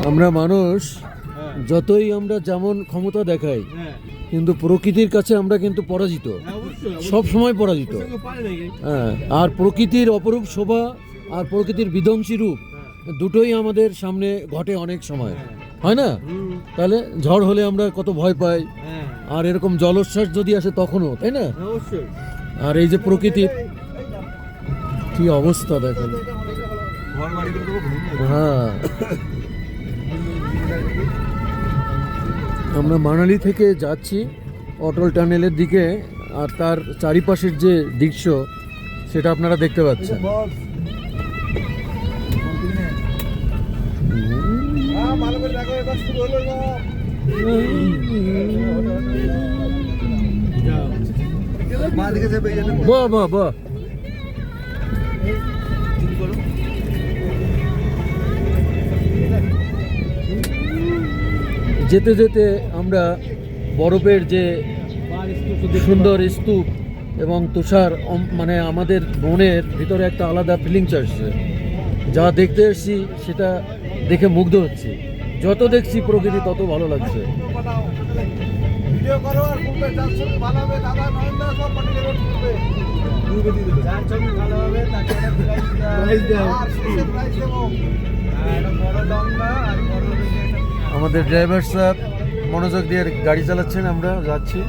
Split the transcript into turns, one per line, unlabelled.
আমরা মানুষ যতই আমরা যেমন ক্ষমতা দেখাই, কিন্তু প্রকৃতির কাছে আমরা কিন্তু পরাজিত, সব সময় পরাজিত। হ্যাঁ, আর প্রকৃতির অপরূপ শোভা আর প্রকৃতির বিধ্বংসী রূপ দুটোই আমাদের সামনে ঘটে অনেক সময়, হয় না? তাহলে ঝড় হলে আমরা কত ভয় পাই, আর এরকম জলোচ্ছ্বাস যদি আসে তখনও, তাই না? আর এই যে প্রকৃতির কি অবস্থা দেখেন। হ্যাঁ, আমরা মানালি থেকে যাচ্ছি অটল টানেলের দিকে, আর তার চারিপাশের যে দৃশ্য সেটা আপনারা দেখতে পাচ্ছেন। বাহ বাহ বাহ, যেতে যেতে আমরা বরফের যে সুন্দর স্তূপ এবং তুষার, মানে আমাদের মনের ভিতরে একটা আলাদা ফিলিংস আসছে। যা দেখতে এসেছি সেটা দেখে মুগ্ধ হচ্ছি। যত দেখছি প্রকৃতি তত ভালো লাগছে। আমাদের ড্রাইভার সাহেব মনোযোগ দিয়ে গাড়ি চালাচ্ছেন, আমরা যাচ্ছি।